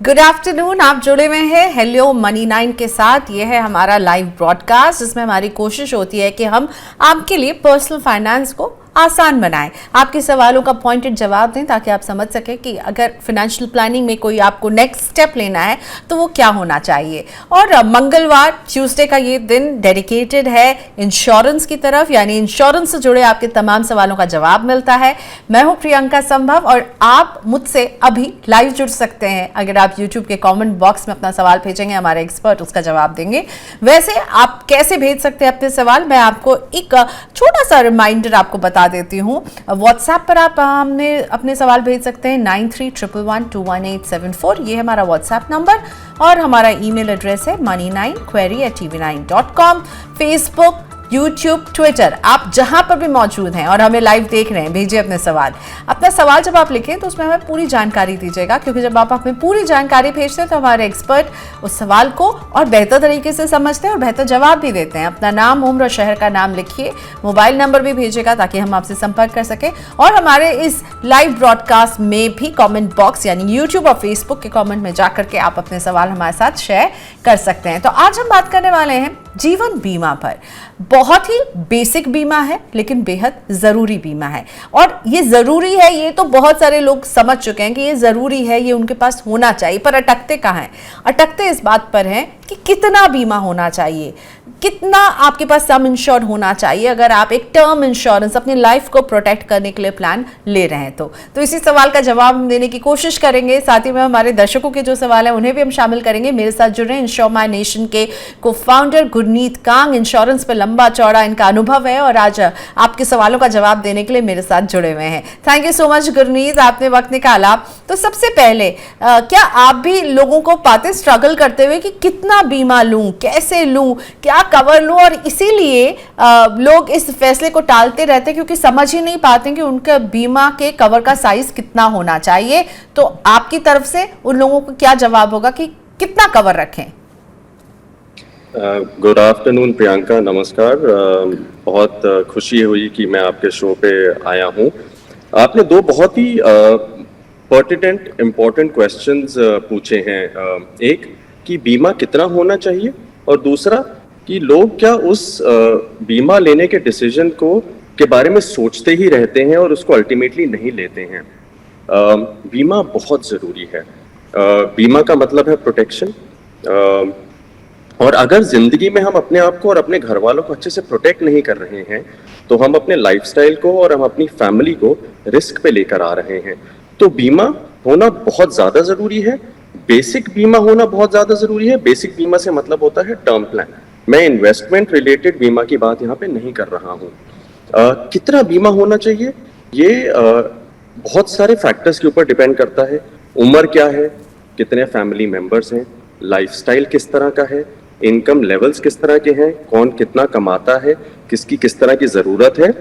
Good afternoon, आप जुड़े हुए हैं हेलो मनी 9 के साथ। ये है हमारा लाइव ब्रॉडकास्ट जिसमें हमारी कोशिश होती है कि हम आपके लिए पर्सनल फाइनेंस को आसान बनाएं, आपके सवालों का पॉइंटेड जवाब दें ताकि आप समझ सकें कि अगर फाइनेंशियल प्लानिंग में कोई आपको नेक्स्ट स्टेप लेना है तो वो क्या होना चाहिए। और मंगलवार ट्यूसडे का ये दिन डेडिकेटेड है इंश्योरेंस की तरफ, यानी इंश्योरेंस से जुड़े आपके तमाम सवालों का जवाब मिलता है। मैं हूं प्रियंका संभव और आप मुझसे अभी लाइव जुड़ सकते हैं। अगर आप यूट्यूब के कॉमेंट बॉक्स में अपना सवाल भेजेंगे, हमारे एक्सपर्ट उसका जवाब देंगे। वैसे आप कैसे भेज सकते हैं अपने सवाल, मैं आपको एक छोटा सा रिमाइंडर आपको बता देती हूँ। व्हाट्सएप पर आप हमने अपने सवाल भेज सकते हैं 9311121874, ये है हमारा व्हाट्सएप नंबर। और हमारा ईमेल एड्रेस है money9query@tv9.com। फेसबुक, यूट्यूब, ट्विटर, आप जहां पर भी मौजूद हैं और हमें लाइव देख रहे हैं, भेजिए अपने सवाल। अपना सवाल जब आप लिखें तो उसमें हमें पूरी जानकारी दीजिएगा, क्योंकि जब आप हमें पूरी जानकारी भेजते हैं तो हमारे एक्सपर्ट उस सवाल को और बेहतर तरीके से समझते हैं और बेहतर जवाब भी देते हैं। अपना नाम, उम्र और शहर का नाम लिखिए, मोबाइल नंबर भी भेजिएगा ताकि हम आपसे संपर्क कर सकें। और हमारे इस लाइव ब्रॉडकास्ट में भी कॉमेंट बॉक्स यानी यूट्यूब और फेसबुक के कॉमेंट में जाकर के आप अपने सवाल हमारे साथ शेयर कर सकते हैं। तो आज हम बात करने वाले हैं जीवन बीमा पर। बहुत ही बेसिक बीमा है लेकिन बेहद जरूरी बीमा है। और ये जरूरी है, ये तो बहुत सारे लोग समझ चुके हैं कि ये जरूरी है, ये उनके पास होना चाहिए, पर अटकते कहाँ हैं? अटकते इस बात पर हैं कि कितना बीमा होना चाहिए, कितना आपके पास सम इंश्योर्ड होना चाहिए अगर आप एक टर्म इंश्योरेंस अपनी लाइफ को प्रोटेक्ट करने के लिए प्लान ले रहे हैं। तो इसी सवाल का जवाब देने की कोशिश करेंगे। साथ ही में हमारे दर्शकों के जो सवाल हैं उन्हें भी हम शामिल करेंगे। मेरे साथ जुड़ रहे हैं इंश्योर माय नेशन के को फाउंडर गुरनीत कांग। इंश्योरेंस पर लंबा चौड़ा इनका अनुभव है और आज आपके सवालों का जवाब देने के लिए मेरे साथ जुड़े हुए हैं। Thank you so much Gurneet, आपने वक्त निकाला। तो सबसे पहले क्या आप भी लोगों को पाते स्ट्रगल करते हुए कि कितना बीमा लूं, कैसे लूं, क्या कवर लूं, और इसीलिए लोग इस फैसले को टालते रहते क्योंकि समझ ही नहीं पाते कि उनका बीमा के कवर का साइज कितना होना चाहिए। तो आपकी तरफ से उन लोगों को क्या जवाब होगा कि कितना कवर रखें? गुड आफ्टरनून प्रियंका, नमस्कार। बहुत खुशी हुई कि मैं आपके शो पे आया हूँ। आपने दो बहुत ही पर्टिनेंट इम्पोर्टेंट क्वेश्चंस पूछे हैं। एक कि बीमा कितना होना चाहिए और दूसरा कि लोग क्या उस बीमा लेने के डिसीजन को के बारे में सोचते ही रहते हैं और उसको अल्टीमेटली नहीं लेते हैं। बीमा बहुत ज़रूरी है। बीमा का मतलब है प्रोटेक्शन। और अगर जिंदगी में हम अपने आप को और अपने घर वालों को अच्छे से प्रोटेक्ट नहीं कर रहे हैं तो हम अपने लाइफस्टाइल को और हम अपनी फैमिली को रिस्क पे लेकर आ रहे हैं। तो बीमा होना बहुत ज़्यादा ज़रूरी है। बेसिक बीमा होना बहुत ज़्यादा ज़रूरी है। बेसिक बीमा से मतलब होता है टर्म प्लान। मैं इन्वेस्टमेंट रिलेटेड बीमा की बात यहाँ पे नहीं कर रहा हूँ। कितना बीमा होना चाहिए ये बहुत सारे फैक्टर्स के ऊपर डिपेंड करता है। उम्र क्या है, कितने फैमिली मेंबर्स हैं, लाइफस्टाइल किस तरह का है, इनकम लेवल्स किस तरह के हैं, कौन कितना कमाता है, किसकी किस तरह की ज़रूरत है।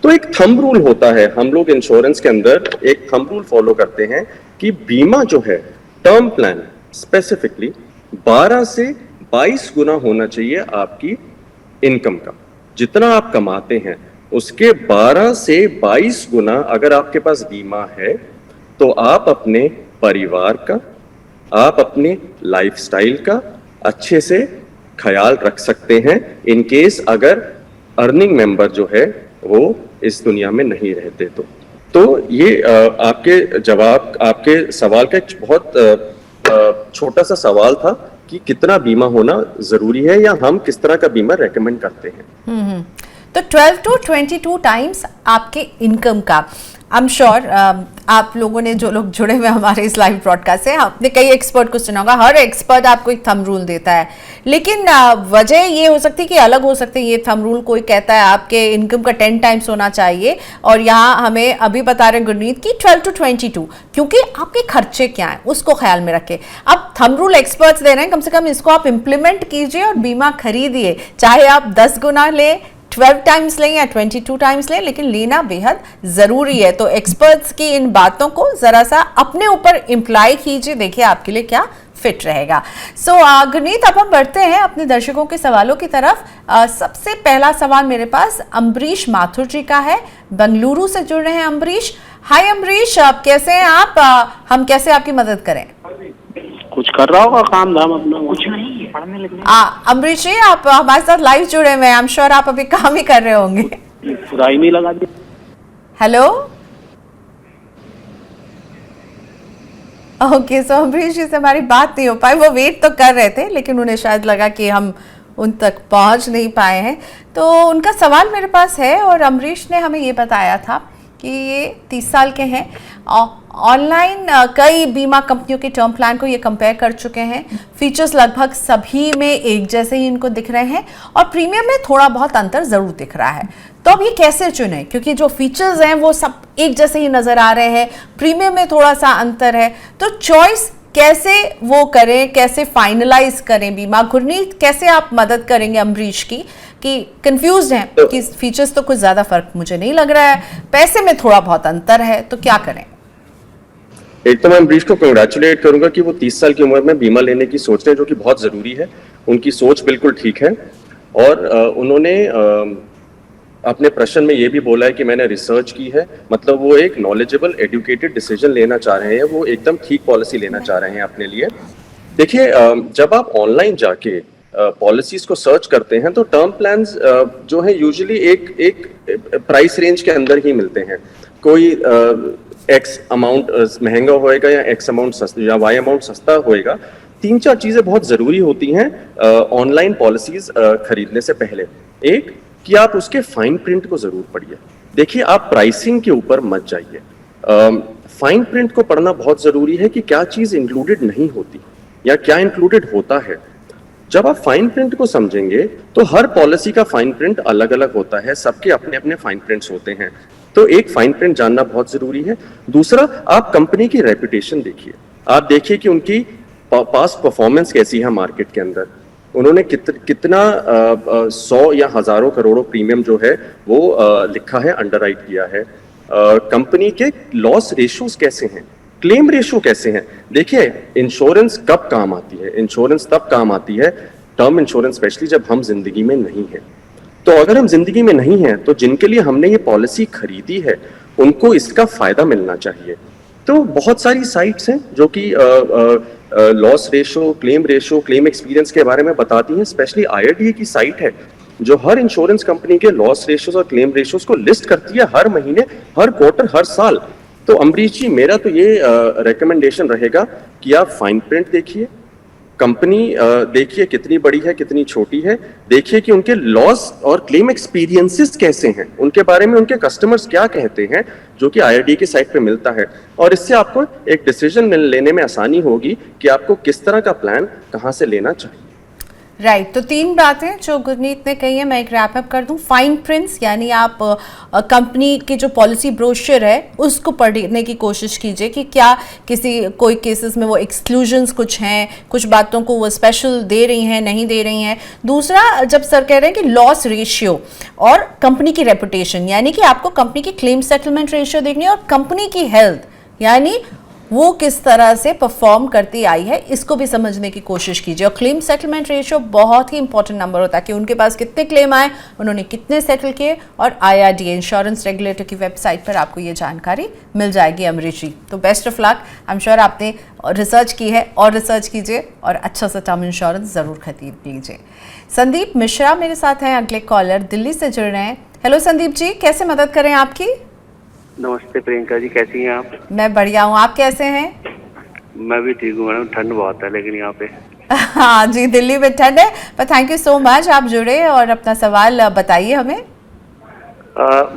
तो एक थंब रूल होता है, हम लोग इंश्योरेंस के अंदर एक थंब रूल फॉलो करते हैं कि बीमा जो है टर्म प्लान स्पेसिफिकली 12 से 22 गुना होना चाहिए आपकी इनकम का। जितना आप कमाते हैं उसके 12 से 22 गुना अगर आपके पास बीमा है तो आप अपने परिवार का, आप अपने लाइफस्टाइल का अच्छे से ख्याल रख सकते हैं इन केस अगर अर्निंग मेंबर जो है वो इस दुनिया में नहीं रहते। तो ये आपके सवाल का एक बहुत छोटा सा सवाल था कि कितना बीमा होना जरूरी है या हम किस तरह का बीमा रेकमेंड करते हैं। तो 12 to 22 टाइम्स आपके इनकम का। आई एम श्योर आप लोगों ने, जो लोग जुड़े हुए हमारे इस लाइव ब्रॉडकास्ट से, आपने कई एक्सपर्ट को सुना होगा। हर एक्सपर्ट आपको एक थंब रूल देता है, लेकिन वजह ये हो सकती है कि अलग हो सकती है। ये थंब रूल कोई कहता है आपके इनकम का 10 टाइम्स होना चाहिए और यहाँ हमें अभी बता रहे हैं गुरनीत की 12 to 22, क्योंकि आपके खर्चे क्या हैं उसको ख्याल में रखें। अब थंब रूल एक्सपर्ट्स दे रहे हैं, कम से कम इसको आप इम्प्लीमेंट कीजिए और बीमा खरीदिए। चाहे आप 10 गुना लें, 12 टाइम्स लें या 22 टाइम्स लें, लेकिन लेना बेहद जरूरी है। तो एक्सपर्ट्स की इन बातों को जरा सा अपने ऊपर इम्प्लाई कीजिए, देखिए आपके लिए क्या फिट रहेगा। सो गुरनीत, अब हम बढ़ते हैं अपने दर्शकों के सवालों की तरफ। सबसे पहला सवाल मेरे पास अम्बरीश माथुर जी का है, बेंगलुरु से जुड़ रहे हैं अम्बरीश। हाय अम्बरीश, आप कैसे हैं? आप हम कैसे आपकी मदद करें? कुछ कर रहा होगा काम धाम अपना, कुछ नहीं पढ़ने लगे। अमरीश जी, आप हमारे साथ लाइव जुड़े हुए हैं, आई एम श्योर आप अभी काम ही कर रहे होंगे। पूरा ही नहीं लगा दिया। हेलो, ओके, सो अमरीश जी से हमारी बात नहीं हो पाई। वो वेट तो कर रहे थे लेकिन उन्हें शायद लगा कि हम उन तक पहुंच नहीं पाए हैं। तो उनका सवाल मेरे पास है और अमरीश ने हमें ये बताया था कि ये 30 साल के हैं, ऑनलाइन कई बीमा कंपनियों के टर्म प्लान को ये कंपेयर कर चुके हैं। फीचर्स लगभग सभी में एक जैसे ही इनको दिख रहे हैं और प्रीमियम में थोड़ा बहुत अंतर ज़रूर दिख रहा है। तो अब ये कैसे चुनें, क्योंकि जो फीचर्स हैं वो सब एक जैसे ही नज़र आ रहे हैं, प्रीमियम में थोड़ा सा अंतर है, तो चॉइस कैसे वो करें, कैसे फाइनलाइज करें बीमा? गुरनीत, कैसे आप मदद करेंगे अमरीश की कि कंफ्यूज हैं कि फीचर्स तो कुछ ज़्यादा फर्क मुझे नहीं लग रहा है, पैसे में थोड़ा बहुत अंतर है, तो क्या करें? एक तो मैं अमरीश को कंग्रेचुलेट करूंगा कि वो 30 साल की उम्र में बीमा लेने की सोच रहे हैं, जो कि बहुत जरूरी है। उनकी सोच बिल्कुल ठीक है और उन्होंने अपने प्रश्न में ये भी बोला है कि मैंने रिसर्च की है, मतलब वो एक नॉलेजेबल एजुकेटेड डिसीजन लेना चाह रहे हैं, वो एकदम ठीक पॉलिसी लेना चाह रहे हैं अपने लिए। देखिए, जब आप ऑनलाइन जाके पॉलिसीज को सर्च करते हैं तो टर्म प्लान्स जो है यूजुअली एक प्राइस रेंज के अंदर ही मिलते हैं। कोई एक्स अमाउंट महंगा होएगा या एक्स अमाउंट सस्ता या वाई अमाउंट सस्ता होएगा। 3-4 चीजें बहुत जरूरी होती हैं ऑनलाइन पॉलिसीज खरीदने से पहले। एक कि आप उसके फाइन प्रिंट को जरूर पढ़िए। देखिए, आप प्राइसिंग के ऊपर मत जाइए, फाइन प्रिंट को पढ़ना बहुत जरूरी है कि क्या चीज इंक्लूडेड नहीं होती या क्या इंक्लूडेड होता है। जब आप फाइन प्रिंट को समझेंगे तो हर पॉलिसी का फाइन प्रिंट अलग अलग होता है, सबके अपने अपने फाइन प्रिंट्स होते हैं, तो एक फाइन प्रिंट जानना बहुत जरूरी है। दूसरा, आप कंपनी की रेपुटेशन देखिए, आप देखिए कि उनकी पास्ट परफॉर्मेंस कैसी है मार्केट के अंदर, उन्होंने कितना 100 या हजारों करोड़ों प्रीमियम जो है वो लिखा है, अंडरराइट किया है, कंपनी के लॉस रेशियोज कैसे हैं, क्लेम रेशियो कैसे हैं। देखिए, इंश्योरेंस कब काम आती है? इंश्योरेंस तब काम आती है, टर्म इंश्योरेंस स्पेशली, जब हम जिंदगी में नहीं हैं। तो अगर हम जिंदगी में नहीं हैं तो जिनके लिए हमने ये पॉलिसी खरीदी है उनको इसका फायदा मिलना चाहिए। तो बहुत सारी साइट्स हैं जो कि loss ratio, claim ratio, claim experience के बारे में बताती हैं। स्पेशली IRDA की साइट है जो हर इंश्योरेंस कंपनी के लॉस रेशोज और क्लेम रेशोज को लिस्ट करती है हर महीने, हर क्वार्टर, हर साल। तो अमरीश जी, मेरा तो ये रिकमेंडेशन रहेगा कि आप फाइन प्रिंट देखिए, कंपनी देखिए कितनी बड़ी है, कितनी छोटी है, देखिए कि उनके लॉस और क्लेम एक्सपीरियंसेस कैसे हैं, उनके बारे में उनके कस्टमर्स क्या कहते हैं, जो कि IRDA की साइट पे मिलता है। और इससे आपको एक डिसीजन लेने में आसानी होगी कि आपको किस तरह का प्लान कहाँ से लेना चाहिए। राइट, तो 3 बातें जो गुरनीत ने कही है, मैं एक रैप अप कर दूं। फाइन प्रिंट्स, यानी आप कंपनी की जो पॉलिसी ब्रोशर है उसको पढ़ने की कोशिश कीजिए कि क्या कोई केसेस में वो एक्सक्लूजन्स कुछ हैं, कुछ बातों को वो स्पेशल दे रही हैं, नहीं दे रही हैं। दूसरा, जब सर कह रहे हैं कि लॉस रेशियो और कंपनी की रेपुटेशन, यानी कि आपको कंपनी की क्लेम सेटलमेंट रेशियो देखनी है और कंपनी की हेल्थ, यानी वो किस तरह से परफॉर्म करती आई है, इसको भी समझने की कोशिश कीजिए। और क्लेम सेटलमेंट रेशियो बहुत ही इंपॉर्टेंट नंबर होता है कि उनके पास कितने क्लेम आए, उन्होंने कितने सेटल किए, और IRDA इंश्योरेंस रेगुलेटर की वेबसाइट पर आपको ये जानकारी मिल जाएगी। अमरीश जी, तो best of luck. I am sure आपने रिसर्च की है और रिसर्च कीजिए और अच्छा सा टर्म इंश्योरेंस ज़रूर खरीद लीजिए। संदीप मिश्रा मेरे साथ हैं, अगले कॉलर दिल्ली से जुड़ रहे हैं। हेलो संदीप जी, कैसे मदद करें आपकी? नमस्ते प्रियंका जी, कैसी हैं आप? मैं बढ़िया हूँ, आप कैसे हैं? मैं भी ठीक हूँ मैडम, ठंड बहुत है लेकिन यहाँ पे। हाँ जी, दिल्ली में ठंड है, पर थैंक यू सो मच, आप जुड़े और अपना सवाल बताइए हमें।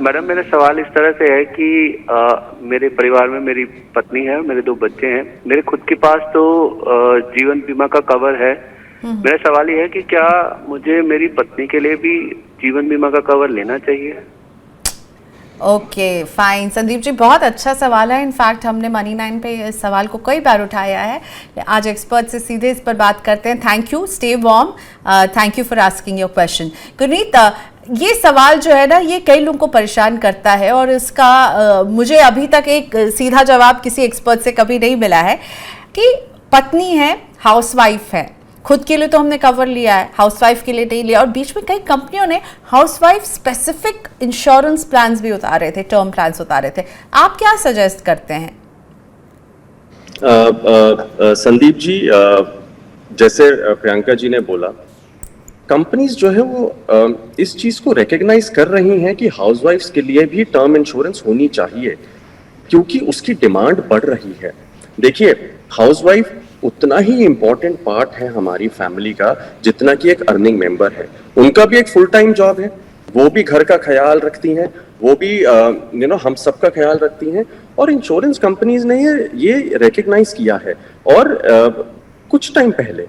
मैडम, मेरा सवाल इस तरह से है कि मेरे परिवार में मेरी पत्नी है, मेरे 2 बच्चे हैं, मेरे खुद के पास तो जीवन बीमा का कवर है। मेरा सवाल ये है कि क्या मुझे मेरी पत्नी के लिए भी जीवन बीमा का कवर लेना चाहिए? ओके फाइन संदीप जी, बहुत अच्छा सवाल है। इनफैक्ट हमने मनी 9 पे इस सवाल को कई बार उठाया है। आज एक्सपर्ट से सीधे इस पर बात करते हैं। Thank you, stay warm, thank you for asking your question. Gurneet, ये सवाल जो है ना, ये कई लोगों को परेशान करता है और इसका मुझे अभी तक एक सीधा जवाब किसी एक्सपर्ट से कभी नहीं मिला है कि पत्नी है, हाउसवाइफ है, खुद के लिए तो हमने कवर लिया है, हाउसवाइफ के लिए नहीं लिया, और बीच में कई कंपनियों ने हाउसवाइफ स्पेसिफिक इंश्योरेंस प्लान्स भी उतारे थे, टर्म प्लान्स उतारे थे। आप क्या सजेस्ट करते हैं? संदीप जी, जैसे प्रियंका जी ने बोला, कंपनीज जो है वो इस चीज को रिकॉग्नाइज कर रही हैं कि हाउसवाइफ्स के लिए भी टर्म इंश्योरेंस होनी चाहिए, क्योंकि उसकी डिमांड बढ़ रही है। देखिए, हाउसवाइफ उतना ही इम्पोर्टेंट पार्ट है हमारी फैमिली का जितना कि एक अर्निंग मेंबर है। उनका भी एक फुल टाइम जॉब है, वो भी घर का ख्याल रखती हैं, वो भी हम सबका ख्याल रखती हैं, और इंश्योरेंस कंपनीज ने ये रिकॉग्नाइज किया है। और कुछ टाइम पहले,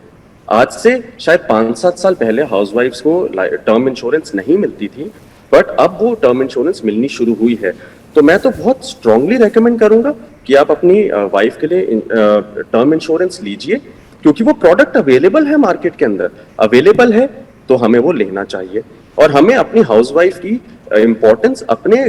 आज से शायद 5-7 साल पहले हाउसवाइफ्स को टर्म इंश्योरेंस नहीं मिलती थी, बट अब वो टर्म इंश्योरेंस मिलनी शुरू हुई है। तो मैं तो बहुत स्ट्रांगली रेकमेंड करूंगा कि आप अपनी वाइफ के लिए टर्म इंश्योरेंस लीजिए, क्योंकि वो प्रोडक्ट अवेलेबल है मार्केट के अंदर, अवेलेबल है तो हमें वो लेना चाहिए। और हमें अपनी हाउसवाइफ की इम्पोर्टेंस अपने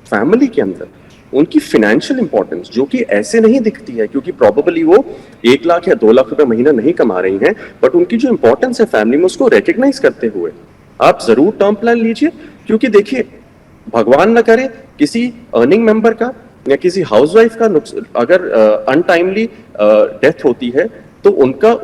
फैमिली के अंदर, उनकी फाइनेंशियल इंपॉर्टेंस जो कि ऐसे नहीं दिखती है, क्योंकि प्रोबेबली वो 1 लाख या 2 लाख रुपए महीना नहीं कमा रही हैं, बट उनकी जो इंपॉर्टेंस है फैमिली में, उसको रिकॉग्नाइज करते हुए आप जरूर टर्म प्लान लीजिए। क्योंकि देखिए, भगवान न करे किसी अर्निंग मेंबर का या किसी हाउसवाइफ का अगर अनटाइमली डेथ होती है तो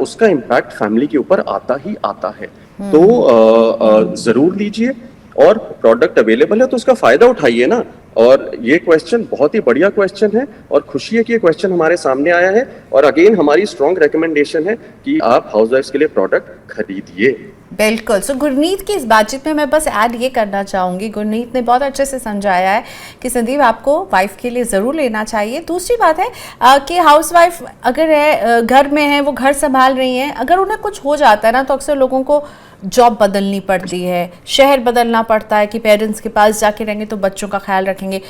उसका इम्पैक्ट फैमिली के ऊपर आता ही आता है। तो जरूर लीजिए, और प्रोडक्ट अवेलेबल है तो उसका फायदा उठाइए ना। और ये क्वेश्चन बहुत ही बढ़िया क्वेश्चन है, और खुशी है कि ये क्वेश्चन हमारे सामने आया है। और अगेन हमारी स्ट्रॉन्ग रिकमेंडेशन है कि आप हाउसवाइफ्स के लिए प्रोडक्ट खरीदिए। बिल्कुल। सो गुरनीत की इस बातचीत में मैं बस ऐड ये करना चाहूँगी, गुरनीत ने बहुत अच्छे से समझाया है कि संदीप आपको वाइफ के लिए ज़रूर लेना चाहिए। दूसरी बात है कि हाउसवाइफ अगर है, घर में है, वो घर संभाल रही हैं, अगर उन्हें कुछ हो जाता है ना, तो अक्सर लोगों को जॉब बदलनी पड़ती है, शहर बदलना पड़ता है कि पेरेंट्स के पास जाके रहेंगे तो बच्चों का ख्याल रखेंगे।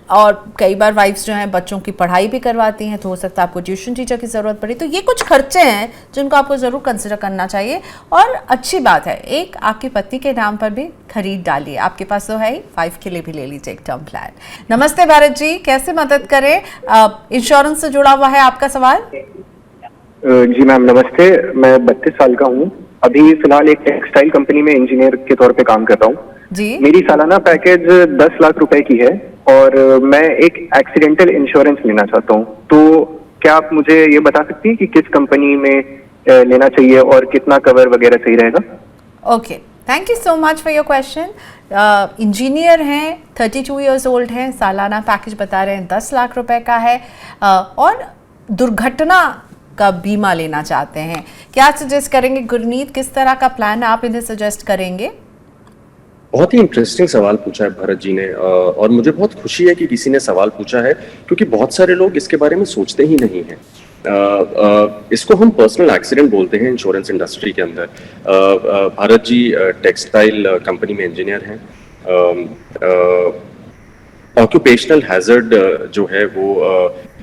और कई बार वाइफ्स जो हैं बच्चों की पढ़ाई भी करवाती हैं, तो हो सकता है आपको ट्यूशन टीचर की ज़रूरत पड़ी। तो ये कुछ खर्चे हैं जिनको आपको ज़रूर कंसिडर करना चाहिए। और अच्छी बात है, एक आपकी पत्नी के नाम पर भी खरीद डालिए, आपके पास तो है ही, वाइफ के लिए भी ले लीजिए एक टर्म प्लान। नमस्ते भारत जी, कैसे मदद करें? इंश्योरेंस से जुड़ा हुआ है आपका सवाल। जी मैम नमस्ते, मैं 32 साल का हूँ। अभी फिलहाल एक टेक्सटाइल कंपनी में इंजीनियर के तौर पे काम करता हूँ जी। मेरी सालाना पैकेज 10 लाख रुपए की है, और मैं एक एक्सीडेंटल इंश्योरेंस लेना चाहता हूँ। तो क्या आप मुझे ये बता सकती हैं कि किस कंपनी में लेना चाहिए और कितना कवर वगैरह सही रहेगा? Okay, thank you so much for your question. Engineer हैं, 32 ईयर्स ओल्ड हैं, सालाना पैकेज बता रहे हैं 10 लाख रुपए का है, और दुर्घटना का बीमा लेना चाहते हैं। क्या सजेस्ट करेंगे गुरनीत, किस तरह का प्लान आप इन्हें सजेस्ट करेंगे? बहुत ही इंटरेस्टिंग सवाल पूछा है भरत जी ने, और मुझे बहुत खुशी है कि किसी ने सवाल पूछा है, क्योंकि बहुत सारे लोग इसके बारे में सोचते ही नहीं हैं। इसको हम पर्सनल एक्सीडेंट बोलते हैं इंश्योरेंस इंडस्ट्री के अंदर। भारत जी टेक्सटाइल कंपनी में इंजीनियर हैं। ऑक्यूपेशनल हैजर्ड जो है वो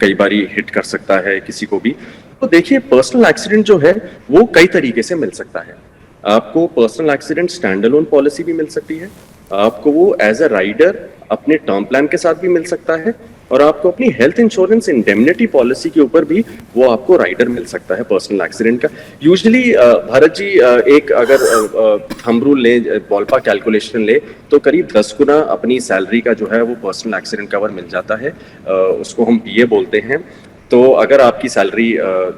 कई बारी हिट कर सकता है किसी को भी। तो देखिए, पर्सनल एक्सीडेंट जो है वो कई तरीके से मिल सकता है। आपको personal accident stand alone policy भी मिल सकती है, आपको वो एज अ राइडर अपने टर्म प्लान के साथ भी मिल सकता है, और आपको अपनी हेल्थ इंश्योरेंस इंडेमनिटी पॉलिसी के ऊपर भी वो आपको राइडर मिल सकता है पर्सनल एक्सीडेंट का। यूजुअली भारत जी एक अगर हम रूल ले, बॉलपा कैलकुलेशन ले, तो करीब 10 गुना अपनी सैलरी का जो है वो पर्सनल एक्सीडेंट कवर मिल जाता है। उसको हम पीए बोलते हैं। तो अगर आपकी सैलरी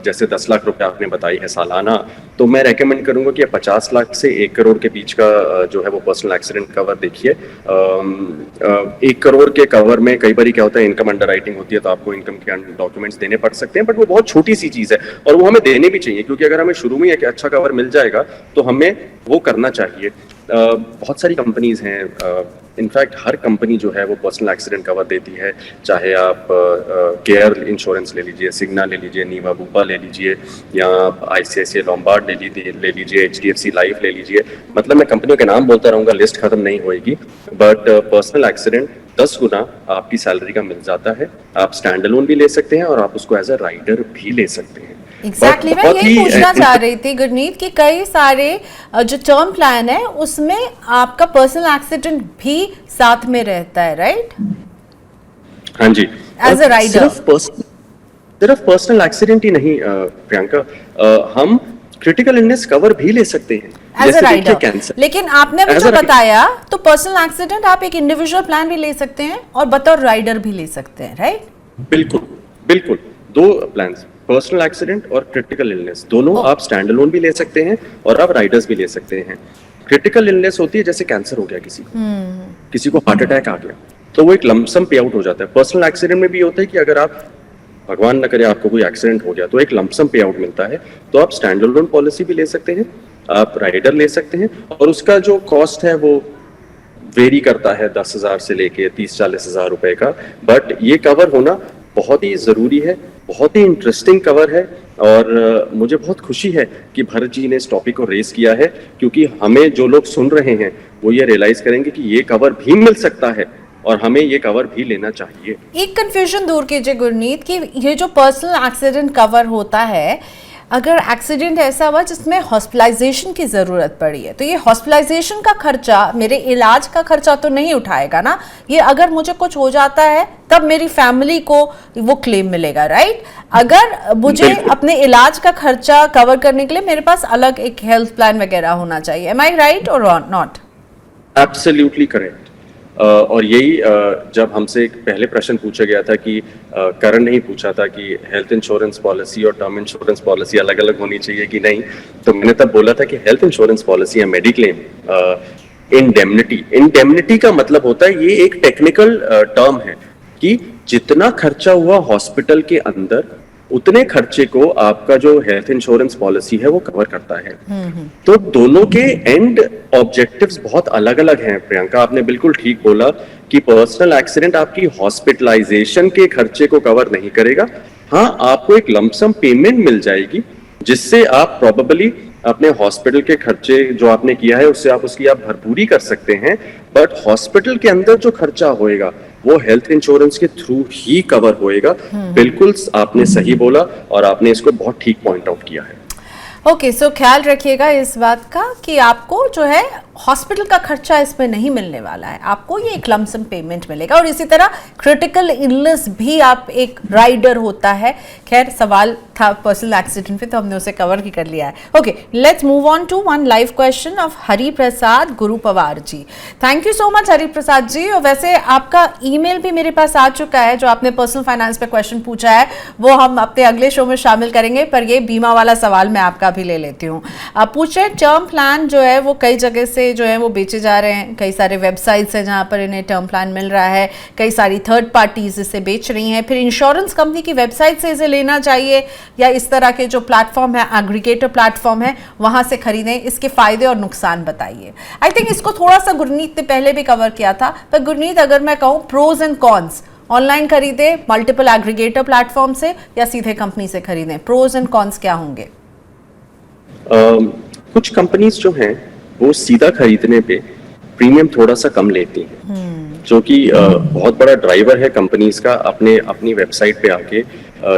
जैसे 10 लाख रुपए आपने बताई है सालाना, तो मैं रेकमेंड करूंगा कि 50 लाख से 1 करोड़ के बीच का जो है वो पर्सनल एक्सीडेंट कवर देखिए। 1 करोड़ के कवर में कई बार क्या होता है, इनकम अंडर राइटिंग होती है, तो आपको इनकम के डॉक्यूमेंट्स देने पड़ सकते हैं, बट वो बहुत छोटी सी चीज़ है और वो हमें देने भी चाहिए, क्योंकि अगर हमें शुरू में एक अच्छा कवर मिल जाएगा तो हमें वो करना चाहिए। बहुत सारी कंपनीज हैं, इनफैक्ट हर कंपनी जो है वो पर्सनल एक्सीडेंट कवर देती है। चाहे आप केयर इंश्योरेंस ले लीजिए, सिग्ना ले लीजिए, नीवा बूपा ले लीजिए, या ICICI लॉम्बार्ड ले लीजिए, HDFC लाइफ ले लीजिए। मतलब मैं कंपनियों के नाम बोलता रहूँगा, लिस्ट खत्म नहीं होएगी। बट पर्सनल एक्सीडेंट 10 गुना आपकी सैलरी का मिल जाता है। आप स्टैंड अलोन भी ले सकते हैं और आप उसको एज अ राइडर भी ले सकते हैं। एग्जैक्टली मैं यही पूछना चाह रही थी गुरनीत कि कई सारे जो टर्म प्लान है उसमें आपका पर्सनल एक्सीडेंट भी साथ में रहता है, राइट? हाँ जी, एज अ राइडर। सिर्फ पर्सनल एक्सीडेंट ही नहीं प्रियंका, हम क्रिटिकल इलनेस कवर भी ले सकते हैं एज अ राइडर। लेकिन आपने मुझे बताया तो पर्सनल एक्सीडेंट आप एक इंडिविजुअल प्लान भी ले सकते हैं और बतौर राइडर भी ले सकते हैं, राइट? बिल्कुल बिल्कुल, 2 प्लान्स। पर्सनल एक्सीडेंट और क्रिटिकल इलनेस दोनों आप स्टैंड अलोन भी ले सकते हैं और आप राइडर्स भी ले सकते हैं। क्रिटिकल इलनेस होती है जैसे कैंसर हो गया किसी को हार्ट अटैक आ गया, तो वो एक लमसम पे आउट हो जाता है। पर्सनल एक्सीडेंट में भी होता है कि अगर आप भगवान न करे आपको कोई एक्सीडेंट हो गया तो एक लमसम पे आउट मिलता है। तो आप स्टैंड अलोन पॉलिसी भी ले सकते हैं, आप राइडर ले सकते हैं, और उसका जो कॉस्ट है वो वेरी करता है 10,000 से लेके 30-40 हज़ार रुपए का। बट ये कवर होना बहुत ही जरूरी है, बहुत ही इंटरेस्टिंग कवर है, और मुझे बहुत खुशी है कि भरत जी ने इस टॉपिक को रेस किया है, क्योंकि हमें जो लोग सुन रहे हैं वो ये रियलाइज करेंगे कि ये कवर भी मिल सकता है और हमें ये कवर भी लेना चाहिए। एक कंफ्यूजन दूर कीजिए गुरनीत कि ये जो पर्सनल एक्सीडेंट कवर होता है, अगर एक्सीडेंट ऐसा हुआ जिसमें हॉस्पिटलाइजेशन की ज़रूरत पड़ी है, तो ये हॉस्पिटलाइजेशन का खर्चा मेरे इलाज का खर्चा तो नहीं उठाएगा ना? ये अगर मुझे कुछ हो जाता है तब मेरी फैमिली को वो क्लेम मिलेगा, राइट? अगर मुझे अपने इलाज का खर्चा कवर करने के लिए मेरे पास अलग एक हेल्थ प्लान वगैरह होना चाहिए। एम आई राइट और नॉट? Absolutely correct. और यही जब हमसे एक पहले प्रश्न पूछा गया था कि करण नहीं पूछा था कि हेल्थ इंश्योरेंस पॉलिसी और टर्म इंश्योरेंस पॉलिसी अलग अलग होनी चाहिए कि नहीं, तो मैंने तब बोला था कि हेल्थ इंश्योरेंस पॉलिसी या मेडिक्लेम इंडेमनिटी का मतलब होता है, ये एक टेक्निकल टर्म है कि जितना खर्चा हुआ हॉस्पिटल के अंदर उतने खर्चे को आपका जो हेल्थ इंश्योरेंस पॉलिसी है वो कवर करता है। तो दोनों के एंड ऑब्जेक्टिव्स बहुत अलग अलग हैं। प्रियंका, आपने बिल्कुल ठीक बोला कि पर्सनल एक्सीडेंट आपकी हॉस्पिटलाइजेशन के खर्चे को कवर नहीं करेगा। हाँ, आपको एक लमसम पेमेंट मिल जाएगी जिससे आप प्रोबेबली अपने हॉस्पिटल के खर्चे जो आपने किया है उससे आप उसकी आप भरपूरी कर सकते हैं। बट हॉस्पिटल के अंदर जो खर्चा होएगा वो हेल्थ इंश्योरेंस के थ्रू ही कवर होएगा। बिल्कुल आपने सही बोला और आपने इसको बहुत ठीक पॉइंट आउट किया है। ओके, सो ख्याल रखिएगा इस बात का कि आपको जो है हॉस्पिटल का खर्चा इसमें नहीं मिलने वाला है, आपको ये एक लमसम पेमेंट मिलेगा। और इसी तरह क्रिटिकल इलनेस भी आप एक राइडर होता है। खैर, सवाल था पर्सनल एक्सीडेंट पे तो हमने उसे कवर ही कर लिया है। Okay, let's move on to one live question of Hari Prasad Guru Pawar ji. Thank you so much Hari Prasad ji. और वैसे आपका ईमेल भी मेरे पास आ चुका है, जो आपने पर्सनल फाइनेंस पे क्वेश्चन पूछा है वो हम अपने अगले शो में शामिल करेंगे, पर ये बीमा वाला सवाल मैं आपका भी ले लेती हूँ। आप पूछ रहे हैं टर्म प्लान जो है वो कई जगह से जो है वो बेचे जा रहे हैं, कई सारे वेबसाइट्स हैं जहाँ पर इन्हें टर्म प्लान मिल रहा है, कई सारी थर्ड पार्टीज इसे बेच रही हैं, फिर इंश्योरेंस कंपनी की वेबसाइट से इसे लेना चाहिए या इस तरह के जो प्लेटफॉर्म है, एग्रीगेटर प्लेटफॉर्म है, वहाँ से खरीदें। इसके फायदे और नुकसान बताइए। आई थिंक इसको थोड़ा सा गुरनीत ने पहले भी कवर किया था, पर गुरनीत अगर मैं कहूँ प्रोज एंड कॉन्स, ऑनलाइन खरीदे मल्टीपल एग्रीगेटर प्लेटफॉर्म से या सीधे कंपनी से खरीदें, प्रोज एंड कॉन्स क्या होंगे? कुछ कंपनीज जो हैं वो सीधा खरीदने पे प्रीमियम थोड़ा सा कम लेती हैं, जो कि बहुत बड़ा ड्राइवर है कंपनीज का अपनी वेबसाइट पे आके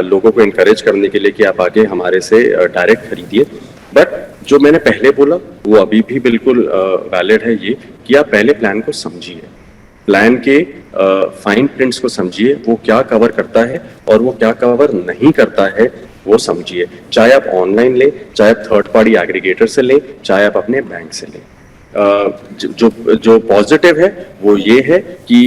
लोगों को इनकरेज करने के लिए कि आप आके हमारे से डायरेक्ट खरीदिए। बट जो मैंने पहले बोला वो अभी भी बिल्कुल वैलिड है, ये कि आप पहले प्लान को समझिए, प्लान के फाइन प्रिंट्स को समझिए, वो क्या कवर करता है और वो क्या कवर नहीं करता है वो समझिए। चाहे आप ऑनलाइन लें, चाहे आप थर्ड पार्टी एग्रीगेटर से लें, चाहे आप अपने बैंक से लें। जो पॉजिटिव है वो ये है कि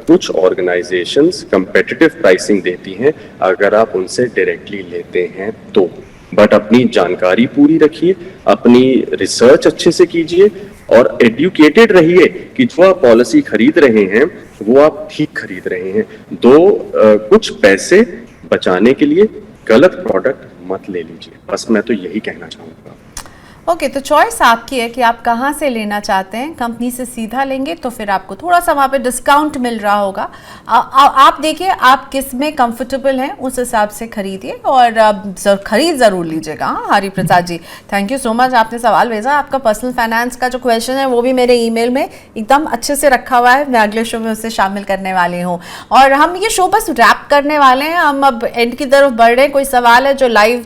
कुछ ऑर्गेनाइजेशंस कंपेटिटिव प्राइसिंग देती हैं अगर आप उनसे डायरेक्टली लेते हैं तो। बट अपनी जानकारी पूरी रखिए, अपनी रिसर्च अच्छे से कीजिए और एडुकेटेड रहिए कि जो आप पॉलिसी खरीद रहे हैं वो आप ठीक खरीद रहे हैं। कुछ पैसे बचाने के लिए गलत प्रोडक्ट मत ले लीजिए, बस मैं तो यही कहना चाहूँगा। ओके, तो चॉइस आपकी है कि आप कहाँ से लेना चाहते हैं। कंपनी से सीधा लेंगे तो फिर आपको थोड़ा सा वहाँ पे डिस्काउंट मिल रहा होगा। आप देखिए आप किस में कंफर्टेबल हैं, उस हिसाब से खरीदिए और खरीद ज़रूर लीजिएगा। हाँ हरि प्रसाद जी, थैंक यू सो मच, आपने सवाल भेजा। आपका पर्सनल फाइनेंस का जो क्वेश्चन है वो भी मेरे ईमेल में एकदम अच्छे से रखा हुआ है, मैं अगले शो में उसे शामिल करने वाली हूँ। और हम ये शो बस रैप करने वाले हैं, हम अब एंड की तरफ बढ़ रहे हैं। कोई सवाल है जो लाइव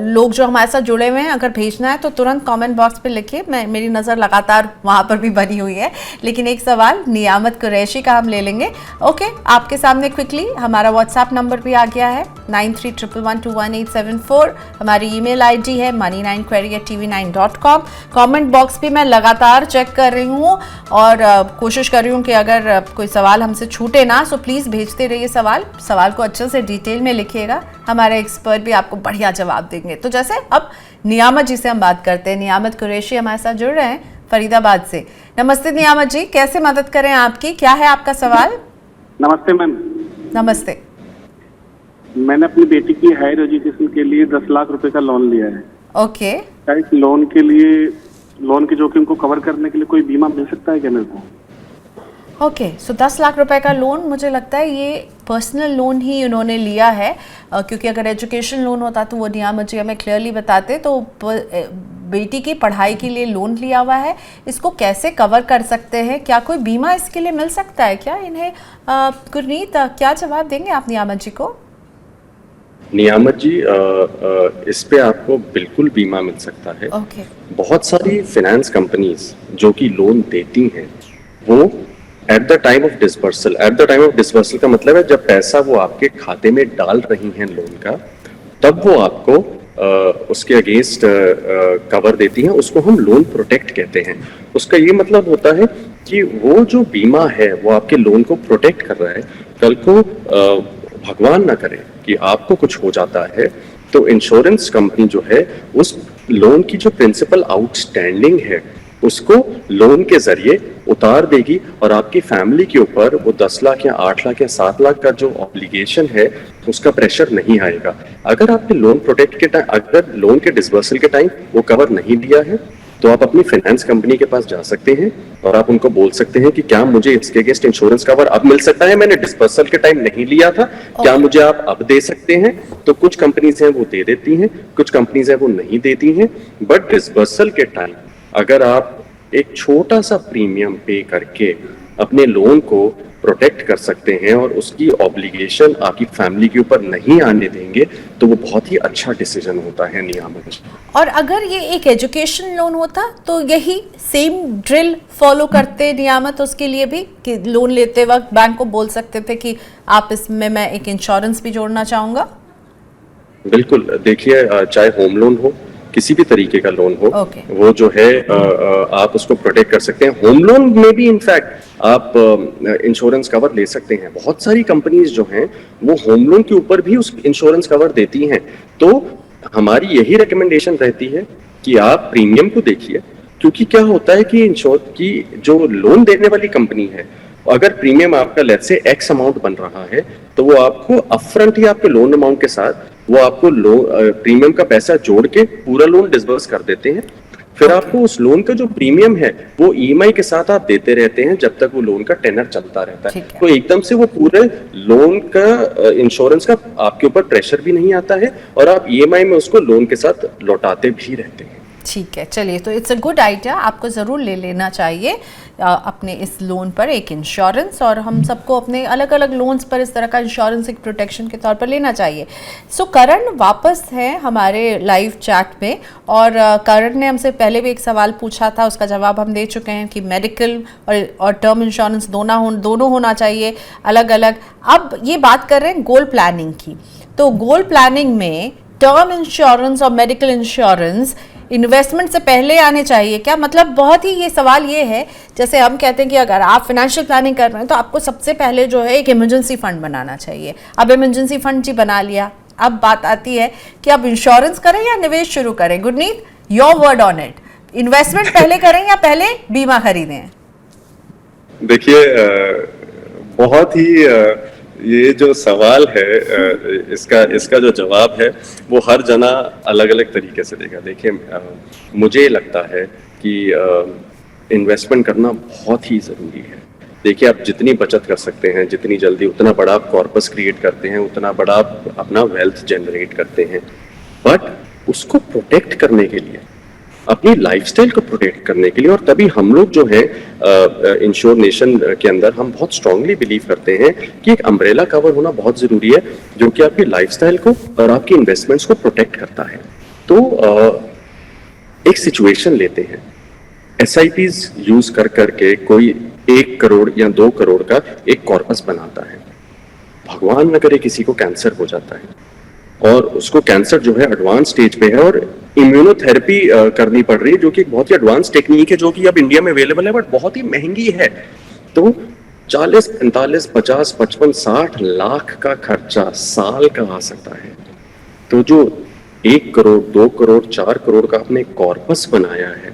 लोग जो हमारे साथ जुड़े हुए हैं अगर भेजना है तो तुरंत कमेंट बॉक्स पे लिखिए, मेरी नज़र लगातार वहाँ पर भी बनी हुई है। लेकिन एक सवाल नियामत कुरैशी का हम ले लेंगे। ओके, आपके सामने क्विकली हमारा व्हाट्सएप नंबर भी आ गया है 9311121874। हमारी ईमेल आईडी है money9query@tv9.com। कमेंट बॉक्स भी मैं लगातार चेक कर रही हूँ और कोशिश कर रही हूँ कि अगर कोई सवाल हमसे छूटे ना तो प्लीज़ भेजते रहिए सवाल को अच्छे से डिटेल में लिखिएगा, हमारे एक्सपर्ट भी आपको बढ़िया जवाब देंगे। तो जैसे अब नियामत जी से हम बात करते हैं। नियामत कुरैशी हमारे साथ जुड़ रहे हैं फरीदाबाद से। नमस्ते नियामत जी, कैसे मदद करें आपकी, क्या है आपका सवाल? नमस्ते मैम। नमस्ते। मैंने अपनी बेटी की हायर एजुकेशन के लिए 10 लाख रुपए का लोन लिया है। ओके। क्या इस लोन के जोखिम को कवर करने के लिए कोई बीमा मिल सकता है क्या मेरे को? ओके, सो 10 लाख रुपए का लोन, मुझे लगता है ये पर्सनल लोन ही उन्होंने लिया है, क्योंकि अगर एजुकेशन लोन होता तो वो नियामत जी हमें क्लियरली बताते। तो बेटी की पढ़ाई के लिए लोन लिया हुआ है, इसको कैसे कवर कर सकते हैं, क्या कोई बीमा इसके लिए मिल सकता है क्या इन्हें? गुरनीत, क्या जवाब देंगे आप नियामत जी को? नियामत जी, इस पे आपको बिल्कुल बीमा मिल सकता है। ओके। बहुत सारी फाइनेंस कंपनीज जो कि लोन देती हैं वो at the time of disbursal का मतलब है जब पैसा वो आपके खाते में डाल रही हैं लोन का, तब वो आपको उसके अगेंस्ट कवर देती हैं। उसको हम लोन प्रोटेक्ट कहते हैं। उसका ये मतलब होता है कि वो जो बीमा है वो आपके लोन को प्रोटेक्ट कर रहा है। कल को भगवान ना करे कि आपको कुछ हो जाता है तो इंश्योरेंस कंपनी जो है उस लोन की जो प्रिंसिपल आउटस्टैंडिंग है उसको लोन के जरिए उतार देगी और आपकी फैमिली के ऊपर वो 10 लाख या 8 लाख या 7 लाख का जो ऑब्लिगेशन है उसका प्रेशर नहीं आएगा। अगर आपने लोन प्रोटेक्ट के टाइम, अगर लोन के डिसबर्सल के टाइम वो कवर नहीं दिया है तो आप अपनी फाइनेंस कंपनी के पास जा सकते हैं और आप उनको बोल सकते हैं कि क्या मुझे इसके अगेंस्ट इंश्योरेंस कवर अब मिल सकता है, मैंने डिसबर्सल के टाइम नहीं लिया था, क्या मुझे आप अब दे सकते हैं? तो कुछ कंपनीज हैं वो दे देती हैं, कुछ कंपनीज हैं वो नहीं देती हैं। बट डिसबर्सल के टाइम अगर आप एक छोटा सा प्रीमियम पे करके अपने लोन को प्रोटेक्ट कर सकते हैं और उसकी ऑब्लिगेशन आपकी फैमिली के ऊपर नहीं आने देंगे तो वो बहुत ही अच्छा डिसीजन होता है नियामत। और अगर ये एक एजुकेशन लोन होता तो यही सेम ड्रिल फॉलो करते नियामत उसके लिए भी, कि लोन लेते वक्त बैंक को बोल सकते थे कि आप इसमें मैं एक इंश्योरेंस भी जोड़ना चाहूंगा? बिल्कुल, देखिए चाहे होम लोन हो, किसी भी तरीके का लोन हो, वो जो है आप उसको प्रोटेक्ट कर सकते हैं। होम लोन में भी इनफैक्ट आप इंश्योरेंस कवर ले सकते हैं। बहुत सारी कंपनीज जो हैं वो होम लोन के ऊपर भी उस इंश्योरेंस कवर देती हैं। तो हमारी यही रिकमेंडेशन रहती है कि आप प्रीमियम को देखिए, क्योंकि क्या होता है कि जो लोन देने वाली कंपनी है, अगर प्रीमियम आपका लेट्स से एक्स अमाउंट बन रहा है तो वो आपको अपफ्रंट ही आपके लोन अमाउंट के साथ वो आपको प्रीमियम का पैसा जोड़ के पूरा लोन डिसबर्स कर देते हैं। फिर आपको उस लोन का जो प्रीमियम है वो ईएमआई के साथ आप देते रहते हैं जब तक वो लोन का टेनर चलता रहता है। तो एकदम से वो पूरे लोन का इंश्योरेंस का आपके ऊपर प्रेशर भी नहीं आता है और आप ईएमआई में उसको लोन के साथ लौटाते भी रहते हैं। ठीक है, चलिए, तो इट्स अ गुड आइडिया, आपको ज़रूर ले लेना चाहिए अपने इस लोन पर एक इंश्योरेंस, और हम सबको अपने अलग अलग लोन्स पर इस तरह का इंश्योरेंस एक प्रोटेक्शन के तौर पर लेना चाहिए। सो करण वापस है हमारे लाइव चैट में, और करण ने हमसे पहले भी एक सवाल पूछा था, उसका जवाब हम दे चुके हैं कि मेडिकल और टर्म इंश्योरेंस दोनों होना चाहिए अलग अलग। अब ये बात कर रहे हैं गोल प्लानिंग की, तो गोल प्लानिंग में टर्म इंश्योरेंस और मेडिकल इंश्योरेंस इन्वेस्टमेंट से पहले आने चाहिए क्या? मतलब बहुत ही ये सवाल ये है, जैसे हम कहते हैं कि अगर आप फाइनेंशियल प्लानिंग कर रहे हैं तो आपको सबसे पहले जो है एक इमरजेंसी फंड बनाना चाहिए। अब इमरजेंसी फंड जी बना लिया, अब बात आती है कि अब इंश्योरेंस करें या निवेश शुरू करें। Gurneet, your word on it, investment पहले करें या पहले बीमा खरीदें? देखिए, बहुत ही ये जो सवाल है इसका जो जवाब है वो हर जना अलग अलग तरीके से देगा। देखिए, मुझे लगता है कि इन्वेस्टमेंट करना बहुत ही ज़रूरी है। देखिए, आप जितनी बचत कर सकते हैं, जितनी जल्दी, उतना बड़ा आप कॉर्पस क्रिएट करते हैं, उतना बड़ा आप अपना वेल्थ जनरेट करते हैं। बट उसको प्रोटेक्ट करने के लिए, अपनी लाइफस्टाइल को प्रोटेक्ट करने के लिए, और तभी हम लोग जो है इंश्योर नेशन के अंदर हम बहुत स्ट्रांगली बिलीव करते हैं कि एक अम्ब्रेला कवर होना बहुत जरूरी है जो कि आपकी लाइफस्टाइल को और आपकी इन्वेस्टमेंट्स को प्रोटेक्ट करता है। तो एक सिचुएशन लेते हैं, SIPs यूज कर करके कोई 1 करोड़ या 2 करोड़ का एक कॉर्पस बनाता है। भगवान न करे किसी को कैंसर हो जाता है और उसको कैंसर जो है एडवांस स्टेज पे है और इम्यूनोथेरेपी करनी पड़ रही है, जो कि एक बहुत ही एडवांस टेक्निक है, जो कि अब इंडिया में अवेलेबल है, बट बहुत ही महंगी है। तो 40, 45, 50, 55, 60 लाख का खर्चा साल का आ सकता है। तो जो 1 करोड़, 2 करोड़, 4 करोड़ का आपने कॉर्पस बनाया है,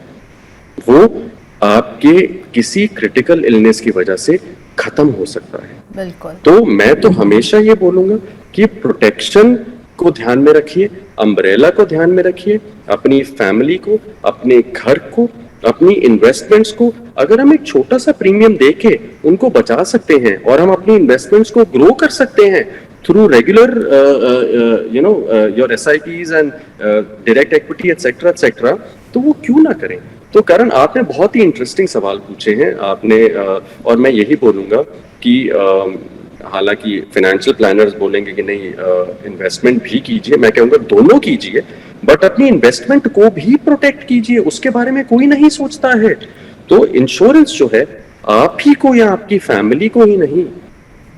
वो आपके किसी क्रिटिकल इलनेस की वजह से खत्म हो सकता है। बिल्कुल। तो मैं तो हमेशा ये बोलूंगा कि प्रोटेक्शन को ध्यान में रखिए, अम्ब्रेला को ध्यान में रखिए, अपनी फैमिली को, अपने घर को, अपनी इन्वेस्टमेंट्स को। अगर हम एक छोटा सा प्रीमियम देके उनको बचा सकते हैं और हम अपनी इन्वेस्टमेंट्स को ग्रो कर सकते हैं through regular your SIPs and direct equity etcetera, तो वो क्यों ना करें। तो करण, आपने बहुत ही इंटरेस्टिंग सवाल पूछे हैं आपने, और मैं यही बोलूंगा कि हालांकि फाइनेंशियल प्लानर्स बोलेंगे कि नहीं इन्वेस्टमेंट भी कीजिए, मैं कहूँगा दोनों कीजिए, बट अपनी इन्वेस्टमेंट को भी प्रोटेक्ट कीजिए, उसके बारे में कोई नहीं सोचता है। तो इंश्योरेंस जो है आप ही को या आपकी फैमिली को ही नहीं,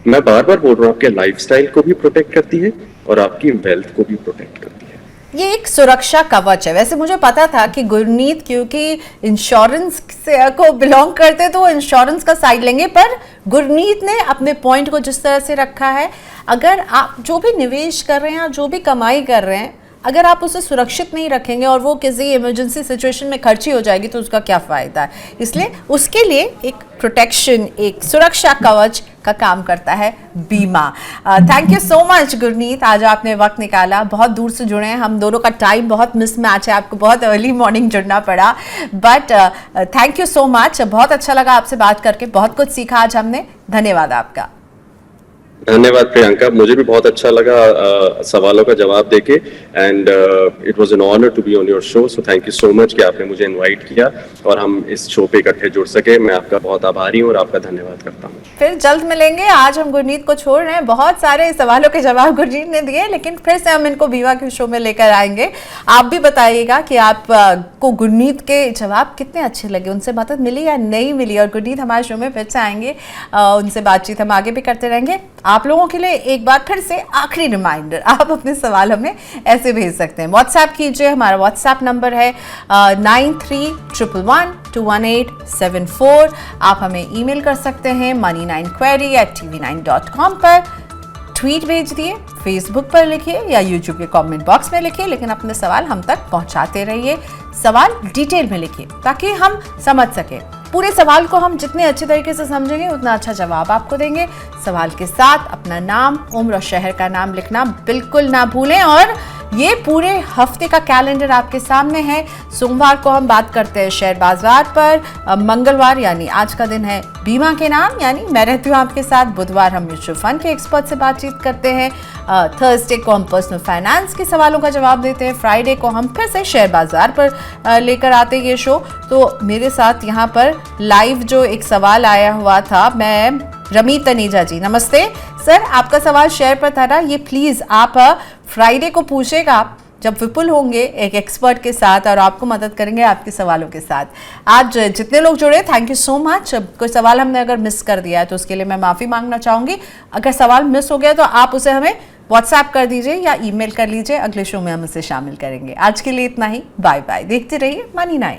मैं बार बार बोल रहा हूँ, आपके लाइफस्टाइल को भी प्रोटेक्ट करती है और आपकी वेल्थ को भी प्रोटेक्ट करती है। ये एक सुरक्षा कवच है। वैसे मुझे पता था कि गुरनीत क्योंकि इंश्योरेंस को बिलोंग करते तो वो इंश्योरेंस का साइड लेंगे, पर गुरनीत ने अपने पॉइंट को जिस तरह से रखा है, अगर आप जो भी निवेश कर रहे हैं या जो भी कमाई कर रहे हैं, अगर आप उसे सुरक्षित नहीं रखेंगे और वो किसी इमरजेंसी सिचुएशन में खर्ची हो जाएगी तो उसका क्या फ़ायदा है। इसलिए उसके लिए एक प्रोटेक्शन, एक सुरक्षा कवच का काम करता है बीमा। Thank you so much Gurneet, आज आपने वक्त निकाला, बहुत दूर से जुड़े हैं, हम दोनों का टाइम बहुत मिसमैच है, आपको बहुत अर्ली मॉर्निंग जुड़ना पड़ा, but thank you so much. बहुत अच्छा लगा आपसे बात करके, बहुत कुछ सीखा आज हमने। धन्यवाद आपका। धन्यवाद प्रियंका, मुझे भी बहुत अच्छा लगा सवालों का जवाब देके, and it was an honour to be on your show. So thank you so much कि आपने मुझे इनवाइट किया और हम इस शो पे इकट्ठे जुड़ सके। मैं आपका बहुत आभारी हूँ और आपका धन्यवाद करता हूँ। फिर जल्द मिलेंगे। आज हम गुरनीत को छोड़ रहे हैं, बहुत सारे सवालों के जवाब गुरनीत ने दिए, लेकिन फिर से हम इनको बीमा के शो में लेकर आएंगे। आप भी बताइएगा कि आप को गुरनीत के जवाब कितने अच्छे लगे, उनसे मदद मिली या नहीं मिली। और गुरनीत हमारे शो में फिर से आएंगे, उनसे बातचीत हम आगे भी करते रहेंगे। आप लोगों के लिए एक बार फिर से आखिरी रिमाइंडर, आप अपने सवाल हमें ऐसे भेज सकते हैं, व्हाट्सएप कीजिए। हमारा व्हाट्सएप नंबर है 9311211874। आप हमें ईमेल कर सकते हैं money9query@tv9.com पर, ट्वीट भेज दिए, फेसबुक पर लिखिए या यूट्यूब के कमेंट बॉक्स में लिखिए, लेकिन अपने सवाल हम तक पहुंचाते रहिए। सवाल डिटेल में लिखिए ताकि हम समझ सके। पूरे सवाल को हम जितने अच्छे तरीके से समझेंगे उतना अच्छा जवाब आपको देंगे। सवाल के साथ अपना नाम, उम्र और शहर का नाम लिखना बिल्कुल ना भूलें। और ये पूरे हफ्ते का कैलेंडर आपके सामने है। सोमवार को हम बात करते हैं शेयर बाजार पर, मंगलवार यानी आज का दिन है बीमा के नाम, यानी मैं रहती हूँ आपके साथ। बुधवार हम म्यूचुअल फंड के एक्सपर्ट से बातचीत करते हैं। थर्सडे को हम पर्सनल फाइनेंस के सवालों का जवाब देते हैं। फ्राइडे को हम फिर से शेयर बाजार पर लेकर आते हैं ये शो। तो मेरे साथ यहाँ पर लाइव जो एक सवाल आया हुआ था, मैं रमी तनेजा जी, नमस्ते सर, आपका सवाल शेयर पर था ना, ये प्लीज आप फ्राइडे को पूछेगा जब विपुल होंगे एक एक्सपर्ट के साथ और आपको मदद करेंगे आपके सवालों के साथ। आज जितने लोग जुड़े थैंक यू सो मच। कोई सवाल हमने अगर मिस कर दिया है तो उसके लिए मैं माफ़ी मांगना चाहूँगी। अगर सवाल मिस हो गया तो आप उसे हमें व्हाट्सएप कर दीजिए या ईमेल कर लीजिए, अगले शो में हम उसे शामिल करेंगे। आज के लिए इतना ही, बाय बाय। देखते रहिए Money9।